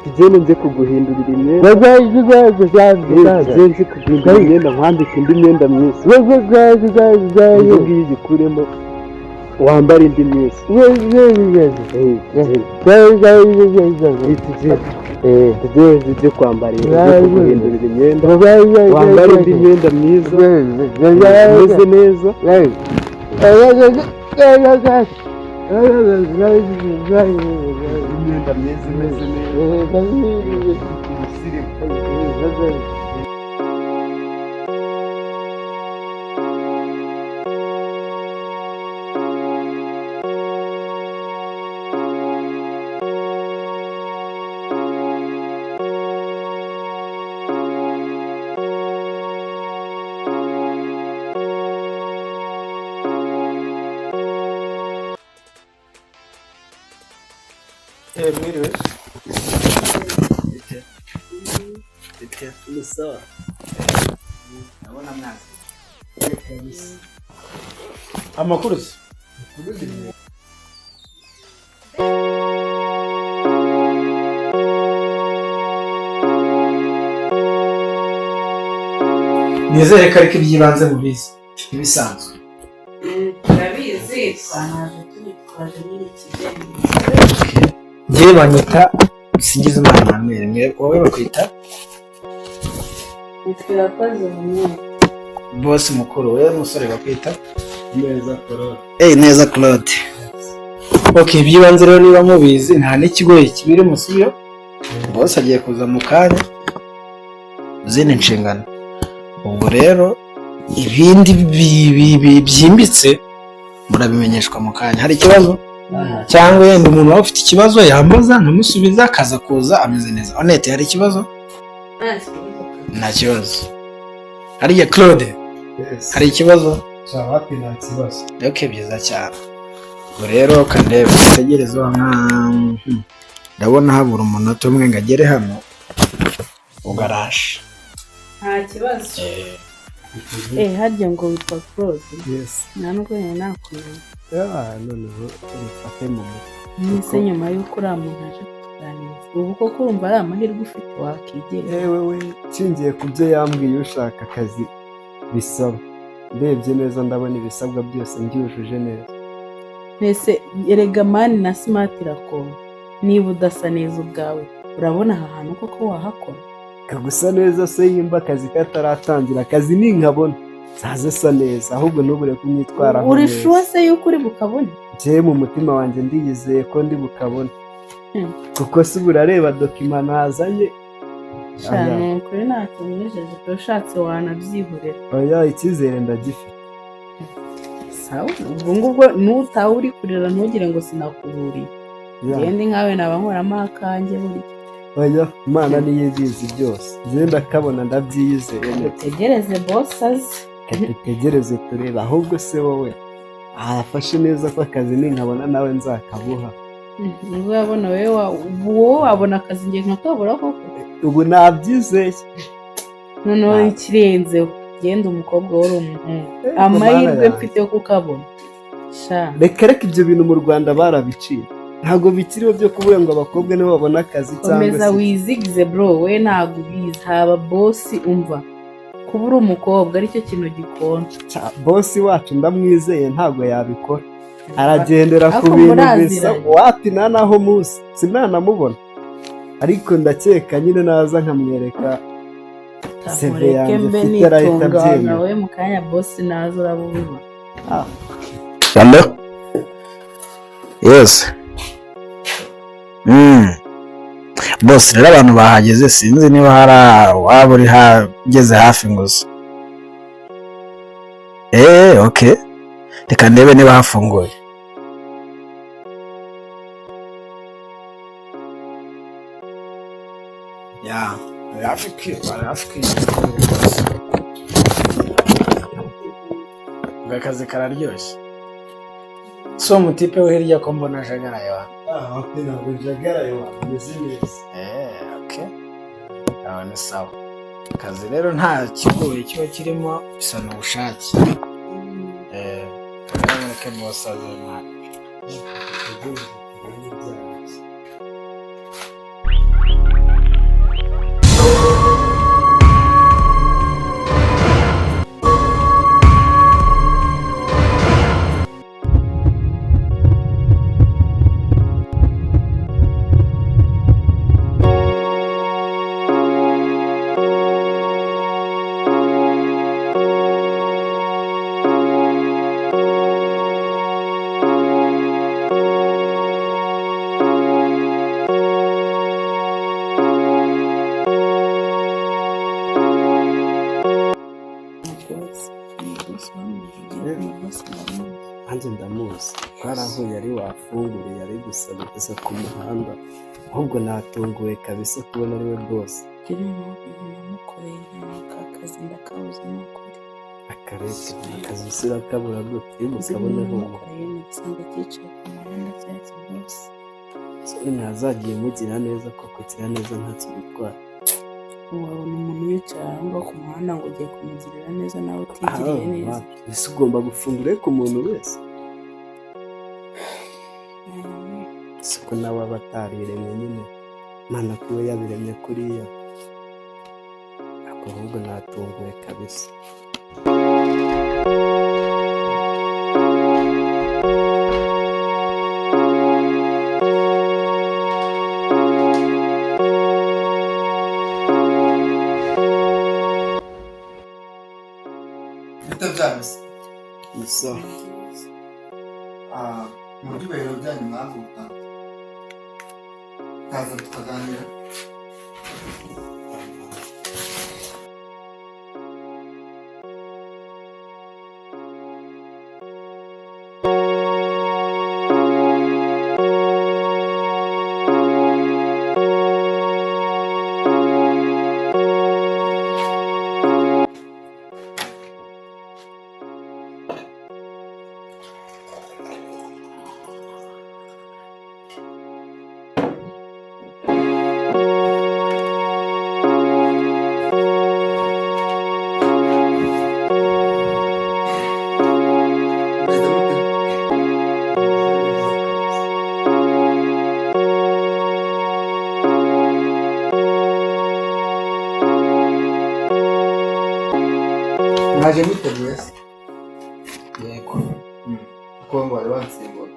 Tugende nze kuguhindurira imyenda nze kuguhindurira imyenda nkwambika indi myenda myiza iyo ngiyo ugikuremo wambara indi myiza tugende nze kwambarira kuguhindurira imyenda wambara indi myenda myiza umeze neza imyenda myiza imeze neza mwiriwe ni sawa ndabona mwazi amakuru se nizere ko ariko iby'ibanze mubizi ibisanzwe turabizi twanaje tubitwaje n'ikigeni njyewe banyita singize imana Emmanuel mwe wowe bakwita turakoze umwe boss mukuru we musore bakwita neza Claude okay iby'ibanze rero niba mubizi nta n'ikigoye kibiri musubiyo boss agiye kuza mu kanya zine nshingano ubwo rero ibindi byimbitse murabimenyeshwa mu kanya hari ikibazo cyangwa yenda umuntu waba ufite ikibazo yambaza nkamusubiza akaza kuza ameze neza honete hari ikibazo nta kibazo hariya Claude hari ikibazo wapi nta kibazo okay byiza cyane ubwo rero kandebe utegereze ndabona habura umunota umwe ngo agere hano ugarashe nta kibazo harya ngo witwa Claude nta nubwo nakumenya noneho urifate mu mutwe nise nyuma y'uko uriya muntu aje kutuganiriza ubu koko urumva ari amahirwe ufite wakigera we nshingiye ku byo yambwiye ushaka akazi bisaba ndebye neza ndabona ibisabwa byose mbyujuje neza mbese erega mani na smart irakora niba udasa neza ubwawe urabona aha hantu koko wahakora kagusa neza se yimba akazi kataratangira akazi ni nkabona zaze sa neza ahubwo ntubure kumwitwaraho uri sure se yuko uri bukabone njyewe mu mutima wanjye ndiyizeye ko ndi bukabone kuko se urareba dokima nazanye cyane kuri ntacyo mwijeje ko ushatse wanabyihorera oya icyizere ndagifite sawa ubwo ngubwo nutawe uri kurira ntugire ngo sinakuburiye ngende nkawe naba nkoramo akanjye buri oya imana niyo ibizi byose njyewe ndakabona ndabyiyizeye dutegereze boss aze dutegereze turebe ahubwo se wowe afashe neza ko akazi ninkabona nawe nzakabuha. Uzabona wowe wabona akazi njye nkakabura koko. Ubu nabyizeye. Noneho ikirenzeho genda umukobwa wari umuhungu amahirwe mfite yo kukabona. Reka ibyo bintu mu Rwanda barabiciye, ntabwo bikiriho byo kuvuga ngo abakobwa nibo babona akazi cyangwa se. Komeza wizigize bro, we ntabwo ubizi. Haba bosi umva kuba uri umukobwa aricyo kintu gikonje. Bosi wacu ndamwizeye ntabwo yabikora, aragendera ku bintu bisa wapi nta naho muzi sinanamubona, ariko ndakeka nyine naza nkamwereka seve yanjye mfite arahita abyemera. We mu kanya bosi naza urabubibona. Hello? Yes. Boss, rero abantu bahageze sinzi niba hari waba uri hageze hafi ngusa. Okay. Reka ndebe niba hafunguye. Ya, rafiki. Akazi kararyoshye. So mutipe we hirya ko mbona jagaraye wa. Okay, ntabwo jagaraye wa, meze neza. Okay. Aho ni sawa. Akazi rero nta kigoye kiba kirimo bisa n'ubushake. Ke boss azana. Hanze ndamuzi twarahuye ari wafunguriye ari gusaba gusa ku muhanda, ahubwo natunguwe kabisa kubona ari we boss. Akazi ndakabuze n'ukuri. Akaretse akazi usira kabura gute mukabona ho Usanga cyicaye ku muhanda cyangwa boss. Ntazagiye mugira neza ko kugira neza nta kibitwara. Wabona umuntu yicaye aho ku muhanda ngo ugiye kumugirira neza nawe utigiriye neza. Ese ugomba gufungura ku muntu wese. Siko nawe abatariremye nyine Mana kuba yabiremye kuriya, ahubwo natunguwe kabisa. Isa. Muri biro byanyu mwavuga. Kaza tukaganira. Mwaje mwiteguye se? Yego. Kuko ngo wari wansimbura.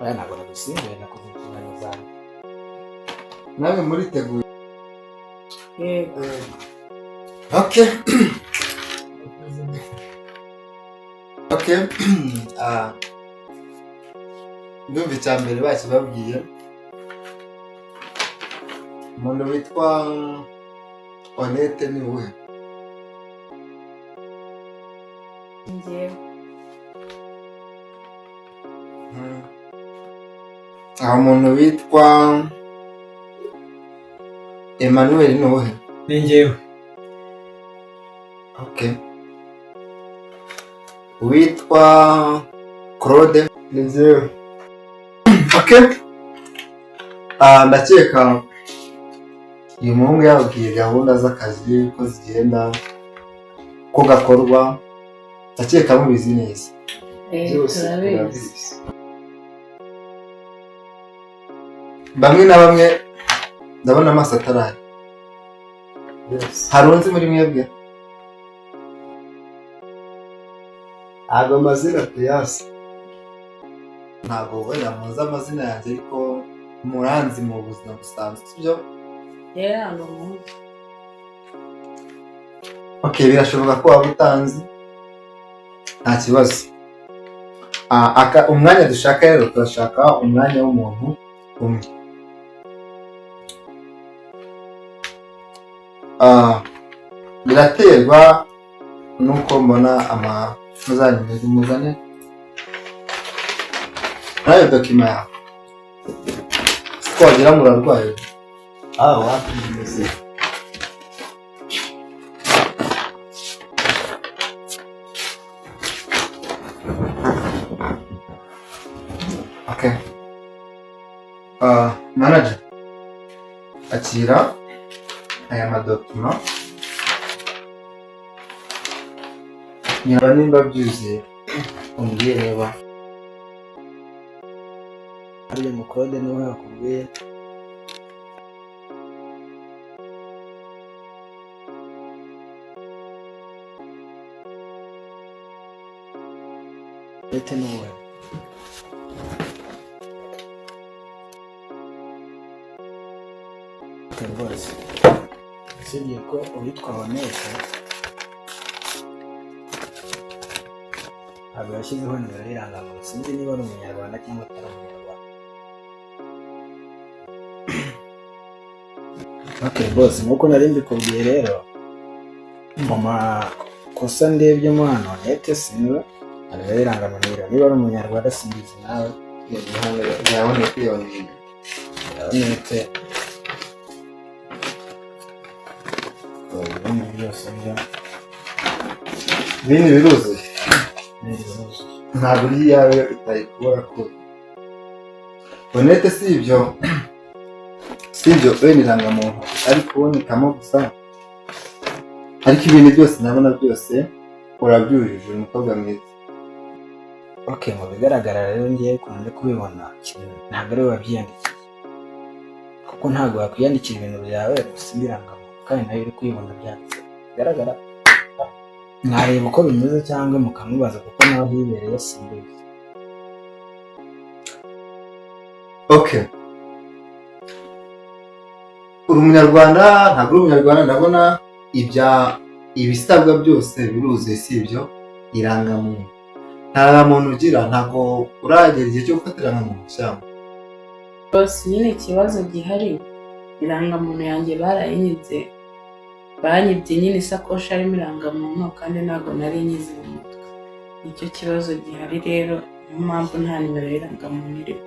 Aya ntabwo nagusimbuye nakoze inshingano zanjye. Nawe muriteguye? Yego. Okay. Okay. Ndumva icya mbere bakibabwiye. Umuntu witwa Honete ni we. Njyewe. Aho umuntu witwa Emmanuel ni we. Ni njyewe. Okay. Witwa Claude. ni njyewe. Okay. Ndakeka uyu muhungu yababwiye gahunda z'akazi ko zigenda, ko gakorwa, ndakeka mubizi neza. Byose turabizi. turabizi. Bamwe na bamwe ndabona amaso ataraye. Yes. Hari unzi muri mwebwe? Ntabwo amazina tuyasi. Ntabwo wenda muzi amazina yanjye ariko muranzi mu buzima busanzwe, sibyo? Ntabwo muzi. Okay, birashoboka ko waba utanzi, nta kibazo. Umwanya dushaka rero turashaka umwanya w'umuntu umwe. Biraterwa nuko mbona muzane nayo dokima yawe. Twagira murarwaye. Wapi bimeze? Okay. Manager, akira aya madokima. Nyaba nimba byuzuye umbwire niba ariya mukode niwe yakubwiye. Lete n'uwe. Rwose usibye ko uwitwa Honete ntabwo yashyizeho nimero y'irangamuntu, sinzi niba ari umunyarwanda cyangwa atari umunyarwanda. Okay boss, nk'uko nari mbikubwiye rero, mu makosa ndebye hano Honete sinwe nimero y'irangamuntu, niba ari umunyarwanda simbizi nawe. Honete ibintu byose ibintu biruzuye. Ntabwo uri iyawe utari kubura ko Honete si ibyo bene irangamuntu ari kubonekamo gusa, ariko ibintu byose nabona byose urabyujuje, umukobwa mwiza. Okay, mu bigaragara rero ngiye kunze kubibona ntabwo ari wabyiyandikiye, kuko ntabwo wakwiyandikira ibintu byawe gusa irangamuntu kandi nayo uri kubibona byanditse. Bigaragara mwareba uko bimeze cyangwa mukamubaza kuko nawe hibereye simbizi. Okay, uri umunyarwanda ntabwo uri umunyarwanda, ndabona ibisabwa byose biruzuye, si ibyo irangamuntu. Nta muntu ugira, ntabwo uragera igihe cyo gufata irangamuntu cyangwa Bose nyine ikibazo gihari, irangamuntu yanjye barayinyibye, banyibye nyine isakoshi arimo irangamuntu kandi ntabwo nari nyizi mu mutwe. Nicyo kibazo gihari rero, niyo mpamvu nta nimero y'irangamuntu iriho.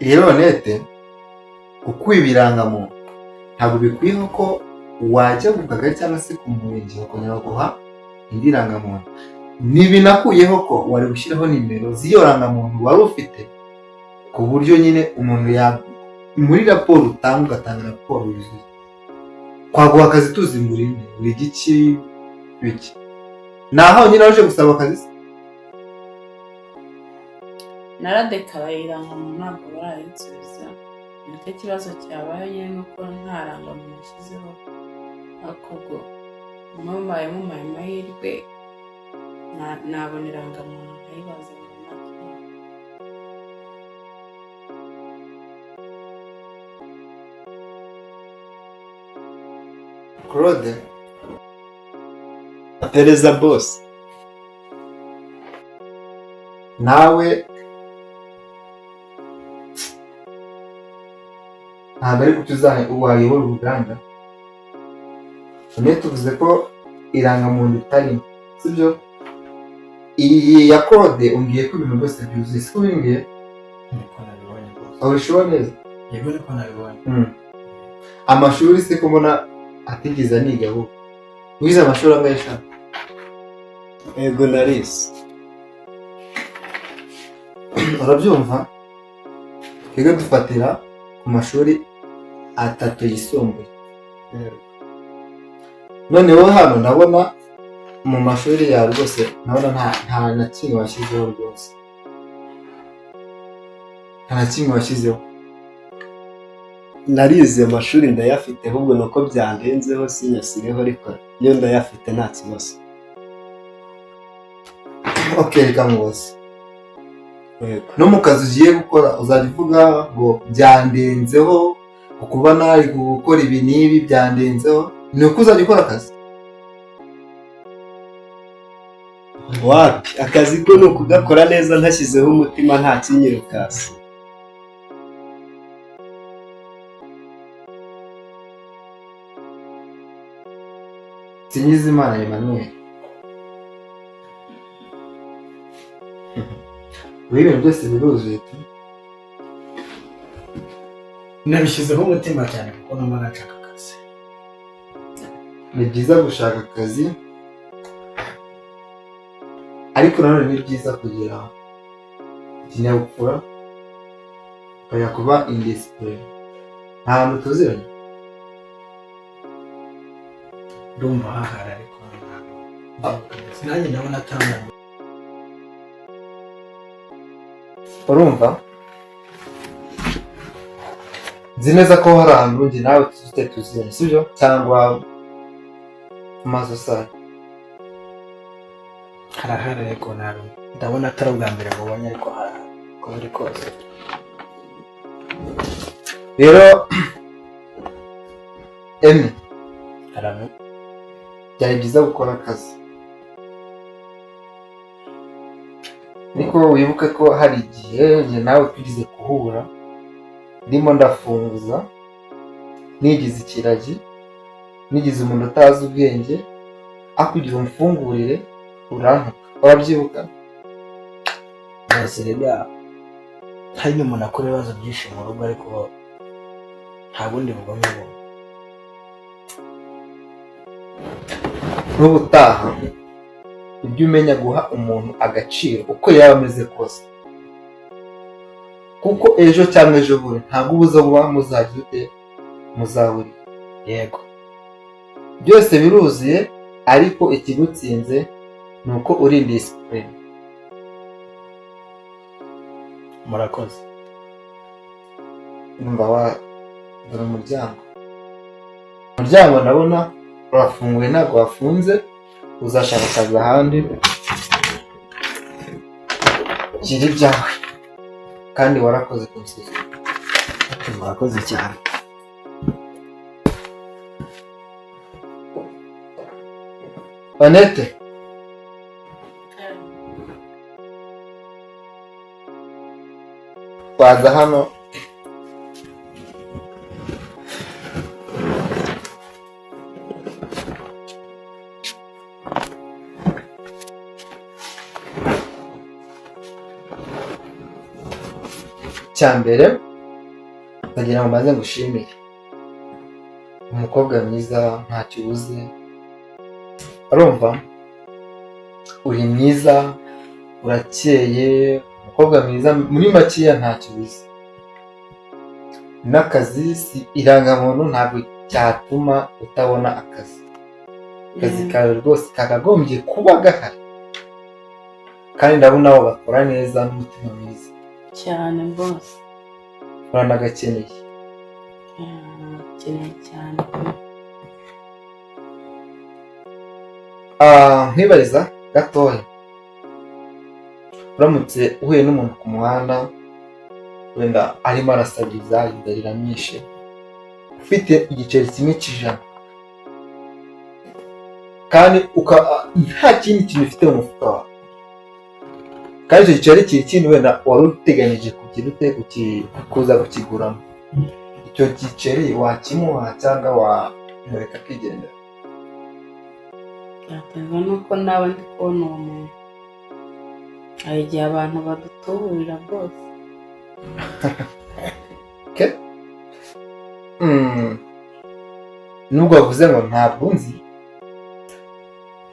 rero Honete, kukwiba irangamuntu ntabwo bikwiye ko wajya ku kagari cyangwa se ku murenge bakongera baguha indi rangamuntu. Ntibinakuyeho ko wari gushyiraho nimero z'iyo rangamuntu wari ufite, ku buryo nyine umuntu muri raporo utanga ugatanga raporo yuzuye. Kwaguha akazi tuzi muri buri giki biki. Naho nyine waje gusaba akazi? Naradekaraye irangamuntu ntabwo barayinsubiza. Nicyo kibazo cyabaye nyine nuko nta rangamuntu nashyizeho. Akubwo mubaye mumaye amahirwe nabona irangamuntu nkayibaza mu makuru. Claude, Pereza boss. nawe ntabwo ari kucyo wayobora uruganda. Honete tuvuze ko irangamuntu itarimo, sibyo? Iyi ya Claude umbwiye ko ibintu byose byuzuye, siko bimbwiye? Niko nabibonye rwose. Abishoboye neza? Yego niko nabibonye. Amashuri se ko mbona atigeze aniga ahubwo. Wize amashuri angahe sha? Ego narize. urabyumva twebwe dufatira ku mashuri 3 yisumbuye. Noneho hano ndabona mu mashuri yawe rwose ndabona nta na kimwe washyizeho rwose, nta na kimwe washyizeho. narize amashuri ndayafite, ahubwo nuko byandenzeho sinyasireho, ariko iyo ndayafite nta kibazo. Okay, reka mubaze. No mu kazi ugiye gukora uzajya uvuga ngo byandenzeho kuba nari gukora ibi n'ibi byandenzeho, ni uko uzajya ukora akazi? Wapi, akazi ko ni ukugakora neza ntashyizeho umutima, nta kinyirukasi. Sinyizimana Emmanuel, ibintu byose biruzuye tu. nabishyizeho umutima cyane kuko numva nashaka akazi. Ni byiza gushaka akazi, ariko nanone ni byiza kugira ikinyabupfura, ukajya kuba indisipurine. Nta hantu tuziranye. Ndumva hahara ariko sinanjye ndabona atanga. Urumva? Nzi neza ko hari ahantu njye nawe tuziranye, sibyo? Cyangwa amaso sayo. Harahara ariko ndabona atari ubwa mbere mubonye, ariko harahara uko biri kose. Rero Emi, Harame byari byiza gukora akazi, ariko wibuke ko hari igihe njye nawe tugize guhura, ndimo ndafunguza, nigize ikiragi, nigize umuntu utazi ubwenge, akugira umfungurire urantuka. Urabyibuka? bose rega hari n'umuntu akora ibibazo byinshi mu rugo, ariko nta bundi bugome buba. N'ubutaha ujye umenya guha umuntu agaciro uko yaba ameze kose, kuko ejo cyangwa ejo bundi ntabwo ubuza kuba muzagira ute, muzahurira. Yego, byose biruzuye, ariko ikigutsinze ni uko uri indisipurine. murakoze. Numva dore umuryango ndabona urafunguye, ntabwo wafunze. Uzashaka akazi ahandi, gira ibyawe, kandi warakoze kunsuzuma. Murakoze cyane. Annette, waza hano. Cyambere ndagira ngo maze ngushimire, umukobwa mwiza ntacyo ubuze. Urumva, uri mwiza, urakeye, umukobwa mwiza, muri makeya ntacyo ubuze. N'akazi si irangamuntu ntabwo cyatuma utabona akazi. Akazi kawe rwose kakagombye kuba gahari, kandi ndabona abo bakora neza n'umutima mwiza cyane rwose. uranagakeneye. Keneye cyane. Nkwibariza gatoya, uramutse uhuye n'umuntu ku muhanda, wenda arimo arasabiriza inzara iramwishe, ufite igiceri kimwe cy'ijana, kandi nta kindi kintu ufite mu mufuka wawe, kandi icyo giceri kiri kintu wenda wari uteganyije kugira ute kuza kukiguramo, icyo giceri wakimuha cyangwa wamureka akigendera? Byaterwa nuko nawe ndi kubona uwo muntu. Hari igihe abantu badutuburira rwose. Nubwo wavuze ngo ntabwo nzi,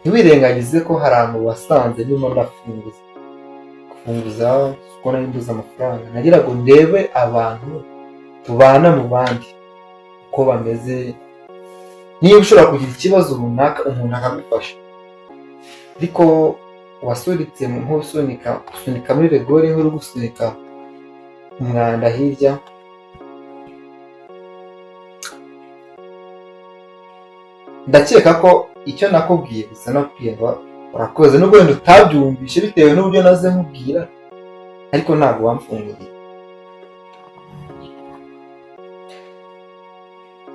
ntiwirengagize ko hari ahantu wasanze ndimo ndafunguza funguza kuko nari mbuze amafaranga, nagira ngo ndebe abantu tubana mu bandi uko bameze, niba ushobora kugira ikibazo runaka umuntu akagufasha. Ariko wasuritse nk'usunika muri regore nk'uri gusunika umwanda hirya, ndakeka ko icyo nakubwiye gusa nakubwiye ngo urakoze, nubwo wenda utabyumvishe bitewe n'uburyo naze nkubwira, ariko ntabwo wamfunguriye.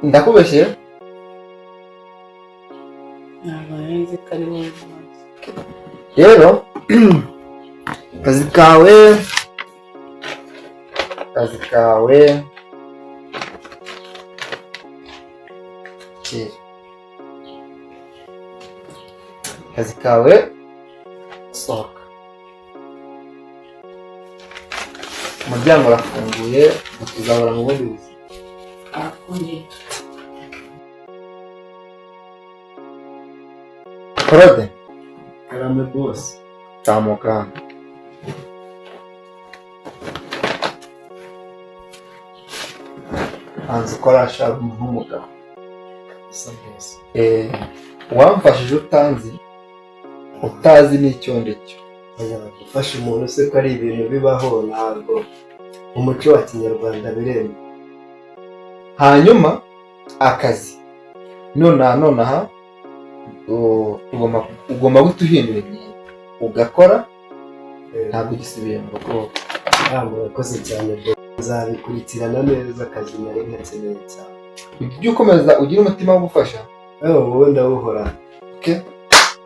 Ndakubeshye ntabwo nzi ko ari wowe uzi. rero akazi kawe sohoka, umuryango urafunguye, tuzahora mu bundi buzima. Claude, karame bose. tamuka. Hanze ukora ashaka umuntu w'umugabo. Wamfashije utazi n'icyo ndicyo. Gufasha umuntu se ko ari ibintu bibaho, ntabwo umuco wa kinyarwanda biremewe. Hanyuma akazi nonaha ugomba guhita uhindura imyenda ugakora, ntabwo ugisubiye mu rugo. Murakoze cyane, nzabikurikirana neza, akazi nari nkakeneye cyane. Ujye ukomeza ugire umutima wo gufasha. Wowe ndawuhora.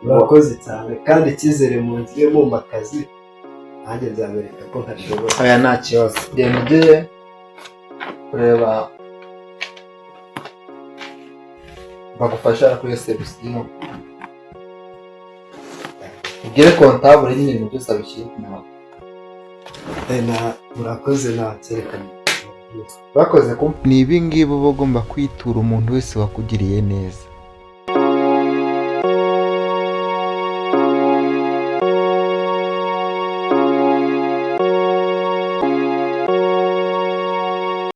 Murakoze cyane, kandi icyizere mungiremo mu akazi, nanjye nzabereka ko ntashoboye. Aya nta kibazo, genda ujye kureba bagufasha kuri reception, ugere kontabule nyine ibintu byose abishyire ku murongo. Murakoze, ntakerekana. Bakoze ni ibi ngibi uba ugomba kwitura umuntu wese wakugiriye neza.